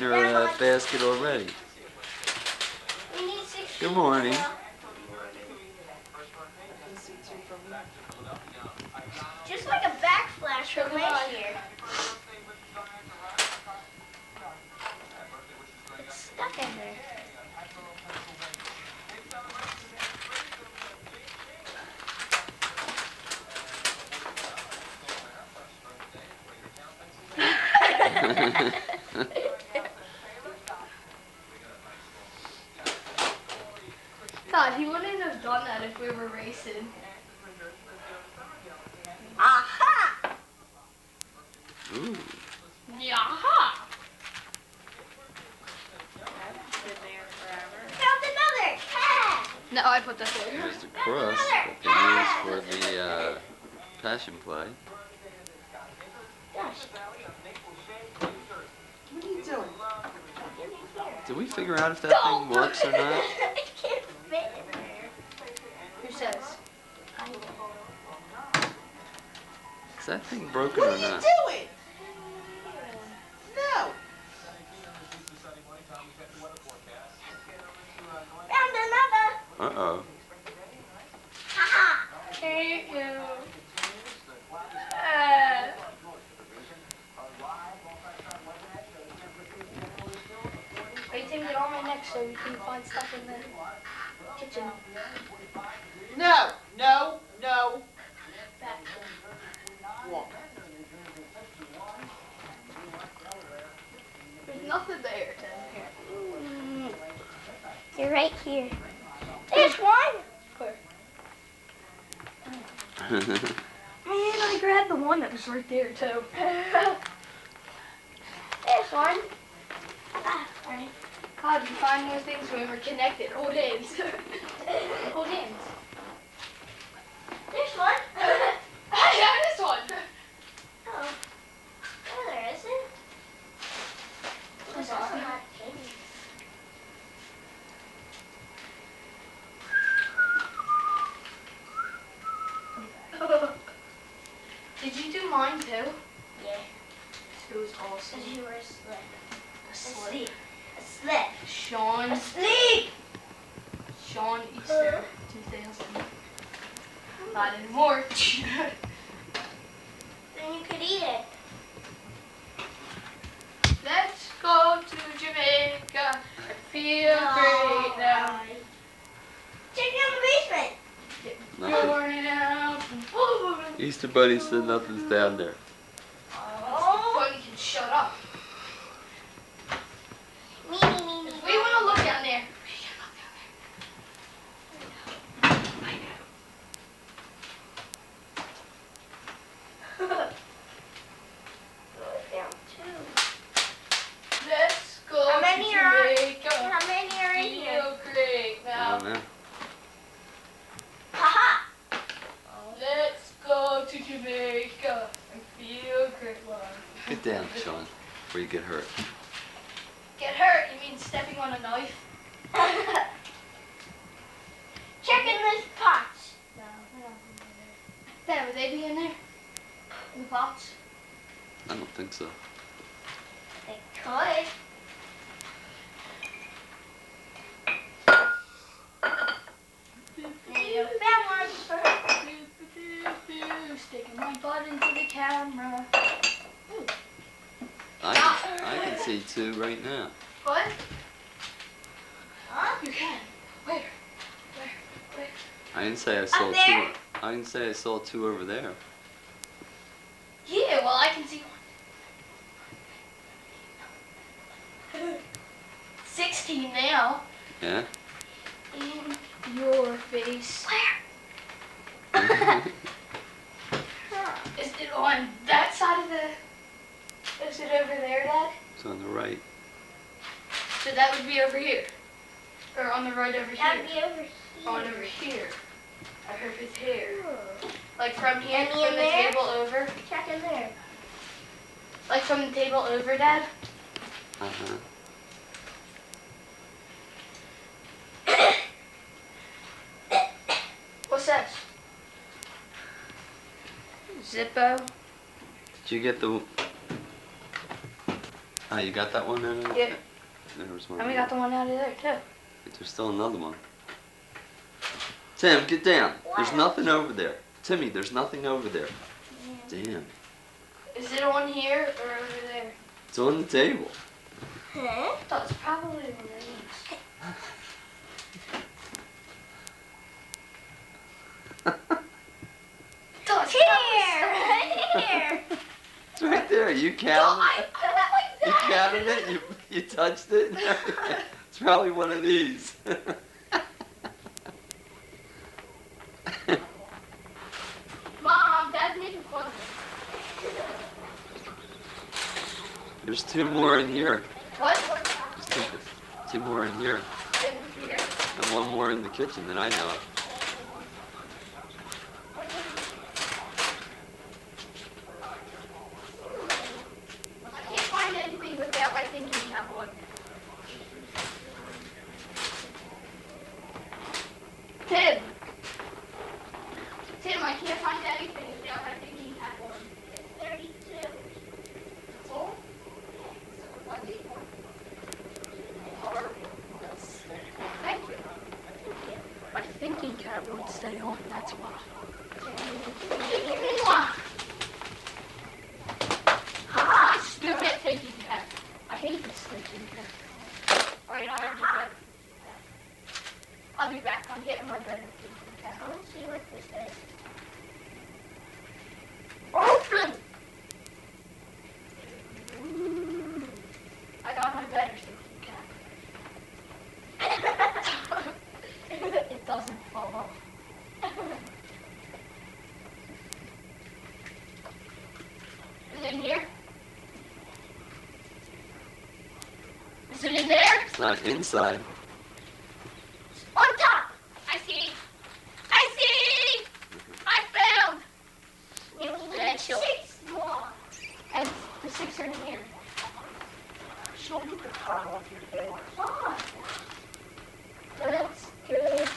your basket already. We need 16. Good morning. Just like a backflash from last year. It's stuck in there. God, he wouldn't have done that if we were racing. Aha! Ooh. Yaha! Found another cat! No, I put that there. Here's the crust that they use for the passion play. Gosh. What are you doing? Did we figure out if that thing works or not? It can't fit in there. Who says? I know. Is that thing broken What or are you not? doing? No. Found another! Uh-oh. Haha! Thank you. Wait till we get on my neck so we can find stuff in the kitchen. No. No. No. Back. Walk. There's nothing there down here. You're right here. There's one! Where? Man, I grabbed the one that was right there too. There's one. Ah, Right. God, we find new things when we're connected. Hold hands. Hold hands. there's one. Yeah, this one. Oh. No, there isn't. There's also not candy. Did you do mine too? Yeah. It was awesome. Because you were asleep. Asleep. Asleep. Sean Asleep! Easter 2000. Not anymore. Then you could eat it. Let's go to Jamaica and feel great now. Check down the basement. Nothing. Burning out. Easter Bunny said nothing's down there. Oh. Bunny can shut up. Me. If we want to look down there, we can look down there. Down two. Let's go How many to are- Jamaica. How many are in here? Feel great I now. don't know. Haha. Let's go to Jamaica and feel great. Get down, Sean, before you get hurt. Get hurt? You mean stepping on a knife? Checking this pot. Dad, would they be in there? In the pots? I don't think so. They could. You found one. Sticking my butt into the camera. I can see two right now. What? Huh? You can. Where? I didn't say I saw there? two. I didn't say I saw two over there. Yeah, well, I can see one. 16 now. Yeah? In your face. Where? Is it on that side of the... Is it over there, Dad? It's on the right. So that would be over here. Or on the right over That'd here. be over here. On over here. I heard his hair. Like from here, Any from in the there? table over. Check in there. Like from the table over, Dad. Uh-huh. What's that? Zippo. Did you get the Oh, you got that one in? Yeah. There was one. And we got the one out of there too. There's still another one. Tim, get down. There's nothing over there. Timmy, there's nothing over there. Damn. Is it on here or over there? It's on the table. Huh? I thought it's probably one of these. Thought it's Here! Here! It's right there. You counted it. You counted it. You touched it. It's probably one of these. Mom, Dad's making fun of There's two more in here. What? There's two more in here. And one more in the kitchen that I know of. I can't find anything without I thinking you have one. Tim. Tim, I can't find anything without I thinking you have one. It's 32. Oh. Thank you. My thinking cap won't stay on, that's why. Ah, stupid thinking cap. I hate this thinking cap. Alright, I'll be back. I'm getting my better thinking cap. Let's see what this is. Open! I got my better thinking cap. It doesn't fall off. Is it in here? Is it in there? It's not inside. On top! I see! I see! I found! And 6 more. And the 6 are in here. Show me the car of your day. That's good.